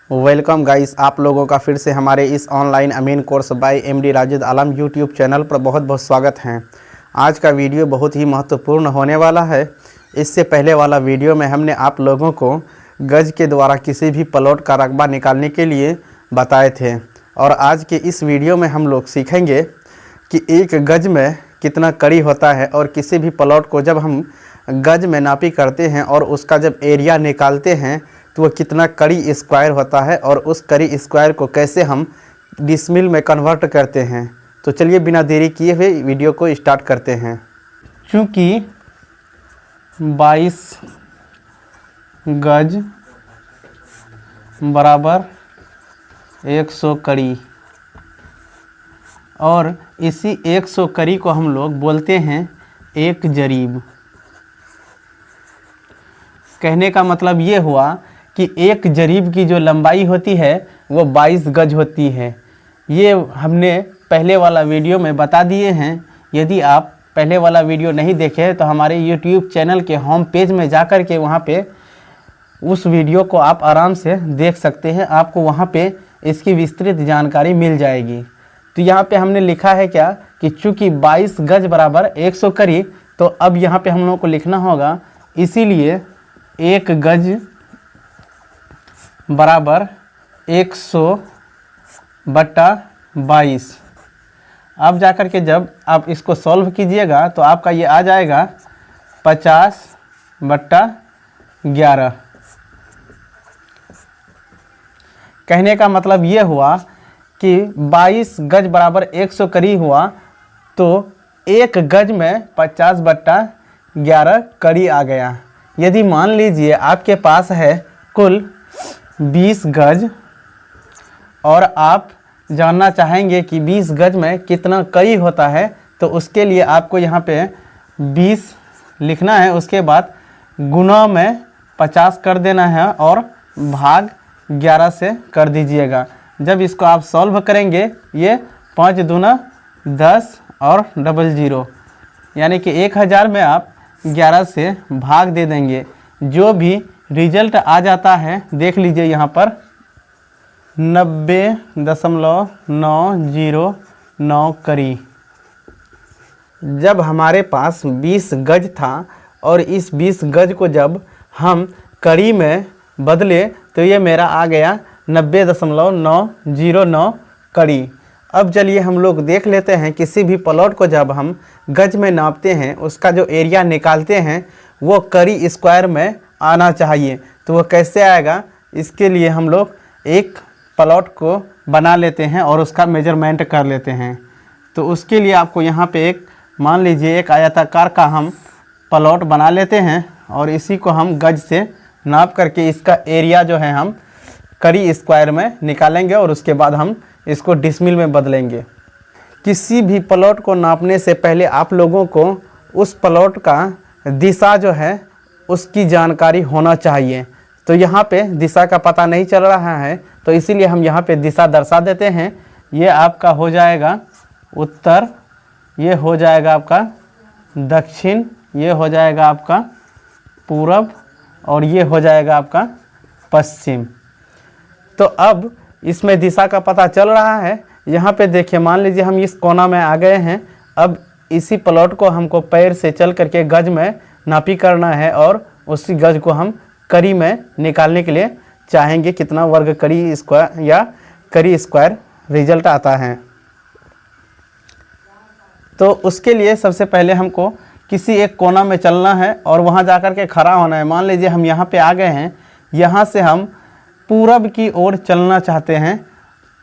Welcome guys, आप लोगों का फिर से हमारे इस ऑनलाइन अमीन कोर्स बाय एमडी राजिद आलम यूट्यूब चैनल पर बहुत बहुत स्वागत है। आज का वीडियो बहुत ही महत्वपूर्ण होने वाला है। इससे पहले वाला वीडियो में हमने आप लोगों को गज के द्वारा किसी भी प्लॉट का रकबा निकालने के लिए बताए थे और आज के इस वीडियो में हम लोग सीखेंगे कि एक गज में कितना कड़ी होता है और किसी भी प्लॉट को जब हम गज में नापी करते हैं और उसका जब एरिया निकालते हैं तो वह कितना कड़ी स्क्वायर होता है और उस कड़ी स्क्वायर को कैसे हम डिसमिल में कन्वर्ट करते हैं। तो चलिए बिना देरी किए हुए वीडियो को स्टार्ट करते हैं। चूँकि 22 गज बराबर 100 कड़ी और इसी 100 कड़ी को हम लोग बोलते हैं एक जरीब। कहने का मतलब ये हुआ कि एक जरीब की जो लंबाई होती है वो 22 गज होती है। ये हमने पहले वाला वीडियो में बता दिए हैं। यदि आप पहले वाला वीडियो नहीं देखे तो हमारे YouTube चैनल के होम पेज में जाकर के वहाँ पे उस वीडियो को आप आराम से देख सकते हैं। आपको वहाँ पे इसकी विस्तृत जानकारी मिल जाएगी। तो यहाँ पे हमने लिखा है क्या कि चूँकि 22 गज बराबर 100 कड़ी, तो अब यहाँ पे हम लोगों को लिखना होगा इसीलिए एक गज बराबर 100/22। अब जाकर के जब आप इसको सॉल्व कीजिएगा तो आपका ये आ जाएगा 50/11। कहने का मतलब ये हुआ कि 22 गज बराबर 100 कड़ी हुआ तो एक गज में 50/11 कड़ी आ गया। यदि मान लीजिए आपके पास है कुल 20 गज और आप जानना चाहेंगे कि 20 गज में कितना कड़ी होता है, तो उसके लिए आपको यहाँ पे 20 लिखना है। उसके बाद गुना में 50 कर देना है और भाग 11 से कर दीजिएगा। जब इसको आप सॉल्व करेंगे ये 5 दूना 10 और 00 यानी कि 1000 में आप 11 से भाग दे देंगे। जो भी रिजल्ट आ जाता है देख लीजिए यहाँ पर 90.909 कड़ी। जब हमारे पास 20 गज था और इस 20 गज को जब हम कड़ी में बदले तो ये मेरा आ गया 90.909 कड़ी। अब चलिए हम लोग देख लेते हैं किसी भी प्लॉट को जब हम गज में नापते हैं उसका जो एरिया निकालते हैं वो कड़ी स्क्वायर में आना चाहिए। तो वो कैसे आएगा, इसके लिए हम लोग एक प्लॉट को बना लेते हैं और उसका मेजरमेंट कर लेते हैं। तो उसके लिए आपको यहाँ पे एक मान लीजिए एक आयताकार का हम प्लॉट बना लेते हैं और इसी को हम गज से नाप करके इसका एरिया जो है हम कड़ी स्क्वायर में निकालेंगे और उसके बाद हम इसको डिसमिल में बदलेंगे। किसी भी प्लॉट को नापने से पहले आप लोगों को उस प्लॉट का दिशा जो है उसकी जानकारी होना चाहिए। तो यहाँ पे दिशा का पता नहीं चल रहा है तो इसीलिए हम यहाँ पे दिशा दर्शा देते हैं। ये आपका हो जाएगा उत्तर, ये हो जाएगा आपका दक्षिण, ये हो जाएगा आपका पूरब और ये हो जाएगा आपका पश्चिम। तो अब इसमें दिशा का पता चल रहा है। यहाँ पे देखिए मान लीजिए हम इस कोना में आ गए हैं। अब इसी प्लॉट को हमको पैर से चल करके गज में नापी करना है और उसी गज को हम कड़ी में निकालने के लिए चाहेंगे कितना वर्ग कड़ी स्क्वायर या कड़ी स्क्वायर रिजल्ट आता है। तो उसके लिए सबसे पहले हमको किसी एक कोना में चलना है और वहाँ जाकर के खड़ा होना है। मान लीजिए हम यहाँ पे आ गए हैं, यहाँ से हम पूरब की ओर चलना चाहते हैं।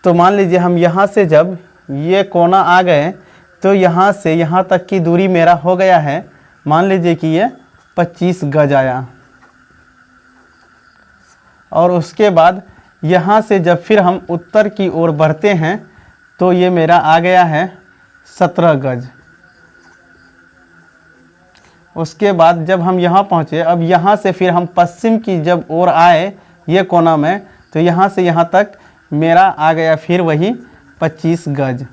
तो मान लीजिए हम यहाँ से जब ये कोना आ गए तो यहाँ से यहाँ तक की दूरी मेरा हो गया है, मान लीजिए कि ये 25 गज आया। और उसके बाद यहाँ से जब फिर हम उत्तर की ओर बढ़ते हैं तो ये मेरा आ गया है 17 गज। उसके बाद जब हम यहाँ पहुँचे, अब यहाँ से फिर हम पश्चिम की जब ओर आए ये कोना में, तो यहाँ से यहाँ तक मेरा आ गया फिर वही 25 गज।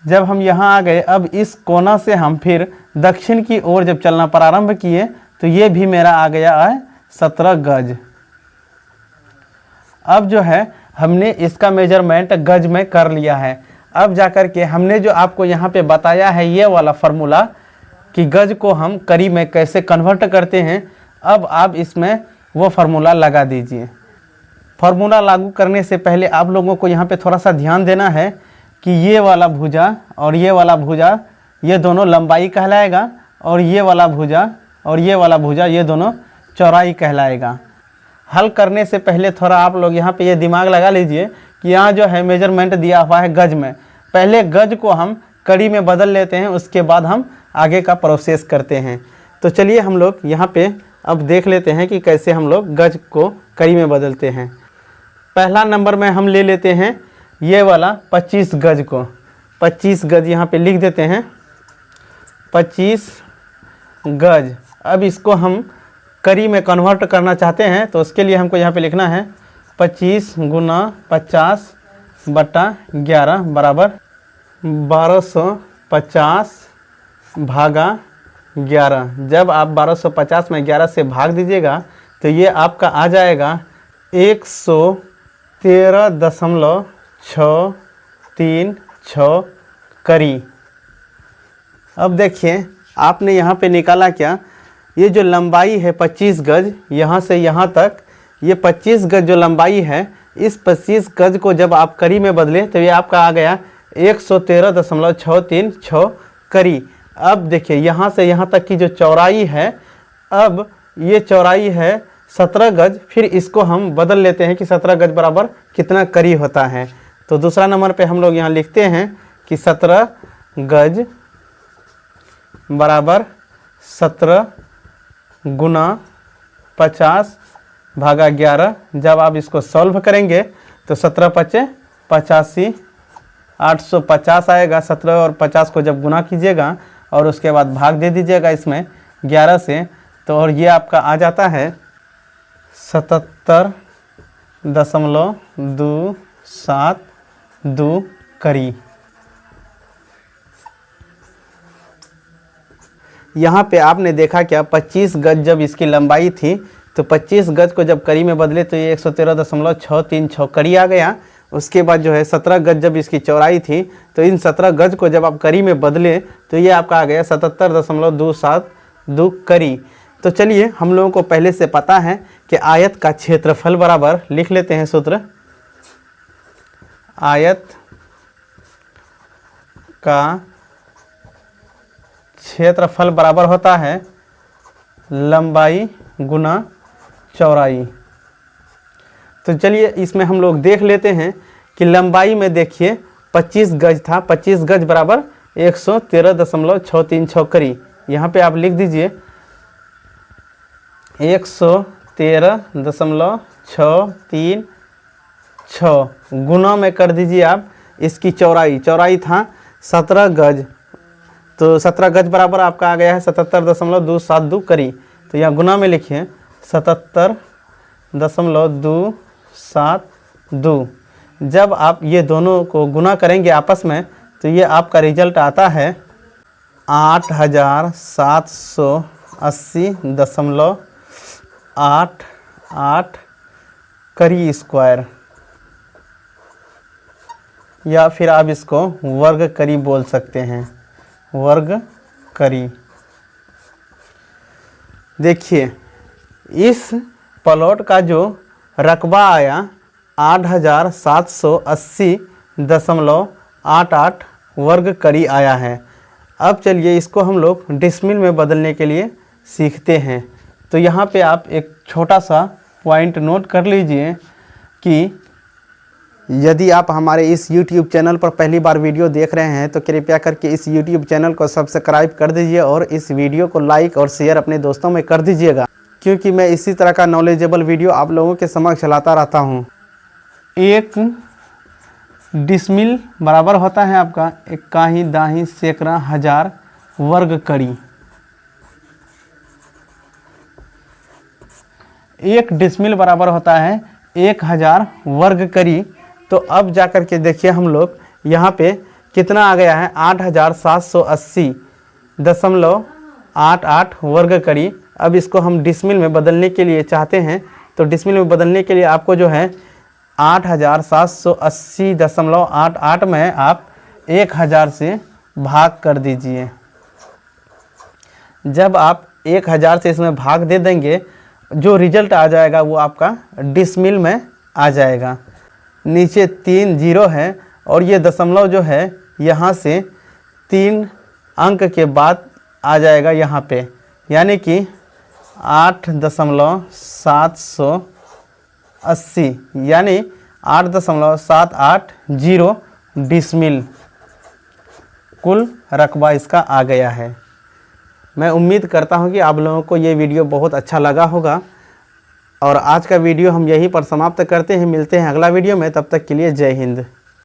जब हम यहाँ आ गए, अब इस कोना से हम फिर दक्षिण की ओर जब चलना प्रारंभ किए तो ये भी मेरा आ गया है 17 गज। अब जो है हमने इसका मेजरमेंट गज में कर लिया है। अब जाकर के हमने जो आपको यहाँ पे बताया है ये वाला फार्मूला कि गज को हम करी में कैसे कन्वर्ट करते हैं, अब आप इसमें वो फार्मूला लगा दीजिए। फार्मूला लागू करने से पहले आप लोगों को यहाँ पे थोड़ा सा ध्यान देना है कि ये वाला भुजा और ये वाला भुजा ये दोनों लंबाई कहलाएगा, और ये वाला भुजा और ये वाला भुजा ये दोनों चौड़ाई कहलाएगा। हल करने से पहले थोड़ा आप लोग यहाँ पे ये दिमाग लगा लीजिए कि यहाँ जो है मेजरमेंट दिया हुआ है गज में, पहले गज को हम कड़ी में बदल लेते हैं, उसके बाद हम आगे का प्रोसेस करते हैं। तो चलिए हम लोग यहाँ पे अब देख लेते हैं कि कैसे हम लोग गज को कड़ी में बदलते हैं। पहला नंबर में हम ले लेते हैं ये वाला 25 गज को। 25 गज यहाँ पे लिख देते हैं, 25 गज। अब इसको हम करी में कन्वर्ट करना चाहते हैं तो उसके लिए हमको यहाँ पे लिखना है 25 गुना 50 बटा 11 बराबर 1250 भागा 11। जब आप 1250 में 11 से भाग दीजिएगा तो ये आपका आ जाएगा 113.636 करी। अब देखिए आपने यहाँ पे निकाला क्या, ये जो लंबाई है 25 गज यहाँ से यहाँ तक, ये 25 गज जो लंबाई है, इस 25 गज को जब आप करी में बदले तो ये आपका आ गया 113.636 करी। अब देखिए यहाँ से यहाँ तक की जो चौड़ाई है, अब ये चौड़ाई है 17 गज, फिर इसको हम बदल लेते हैं कि 17 गज बराबर कितना करी होता है। तो दूसरा नंबर पे हम लोग यहाँ लिखते हैं कि 17 गज बराबर 17 गुना 50 भागा 11। जब आप इसको सॉल्व करेंगे तो 17 पचे 85, 850 आएगा। 17 और 50 को जब गुना कीजिएगा और उसके बाद भाग दे दीजिएगा इसमें 11 से, तो और ये आपका आ जाता है 77.272 करी। यहाँ पे आपने देखा क्या, 25 गज जब इसकी लंबाई थी तो 25 गज को जब करी में बदले तो ये 113.636 करी आ गया। उसके बाद जो है 17 गज जब इसकी चौड़ाई थी तो इन 17 गज को जब आप करी में बदले तो ये आपका आ गया 77.272 करी। तो चलिए हम लोगों को पहले से पता है कि आयत का क्षेत्रफल बराबर, लिख लेते हैं सूत्र, आयत का क्षेत्रफल बराबर होता है लंबाई गुना चौड़ाई। तो चलिए इसमें हम लोग देख लेते हैं कि लंबाई में देखिए 25 गज था, 25 गज बराबर 113.636 करी। यहाँ पे आप लिख दीजिए 113.636 गुना में कर दीजिए आप इसकी चौड़ाई। चौड़ाई था 17 गज, तो 17 गज बराबर आपका आ गया है 77.272 करी। तो यहाँ गुना में लिखिए 77.272। जब आप ये दोनों को गुना करेंगे आपस में तो ये आपका रिजल्ट आता है 8780.88 करी स्क्वायर, या फिर आप इसको वर्ग करी बोल सकते हैं, वर्ग करी। देखिए इस प्लॉट का जो रकबा आया 8780.88 वर्ग करी आया है। अब चलिए इसको हम लोग डिसमिल में बदलने के लिए सीखते हैं। तो यहाँ पे आप एक छोटा सा पॉइंट नोट कर लीजिए कि यदि आप हमारे इस YouTube चैनल पर पहली बार वीडियो देख रहे हैं तो कृपया करके इस YouTube चैनल को सब्सक्राइब कर दीजिए और इस वीडियो को लाइक और शेयर अपने दोस्तों में कर दीजिएगा, क्योंकि मैं इसी तरह का नॉलेजेबल वीडियो आप लोगों के समक्ष लाता रहता हूं। एक डिसमिल बराबर होता है आपका 81 सैकड़ा हजार वर्ग करी। एक डिसमिल बराबर होता है 1000 वर्ग करी। तो अब जाकर के देखिए हम लोग यहाँ पे कितना आ गया है 8780.88 वर्ग करी। अब इसको हम डिसमिल में बदलने के लिए चाहते हैं, तो डिसमिल में बदलने के लिए आपको जो है 8780.88 में आप 1000 से भाग कर दीजिए। जब आप 1000 से इसमें भाग दे देंगे, जो रिजल्ट आ जाएगा वो आपका डिसमिल में आ जाएगा। नीचे 3 जीरो है और ये दशमलव जो है यहाँ से 3 अंक के बाद आ जाएगा यहाँ पे, यानी कि 8.780 यानी 8.780 डिसमिल कुल रकबा इसका आ गया है। मैं उम्मीद करता हूँ कि आप लोगों को ये वीडियो बहुत अच्छा लगा होगा और आज का वीडियो हम यहीं पर समाप्त करते हैं। मिलते हैं अगला वीडियो में, तब तक के लिए जय हिंद।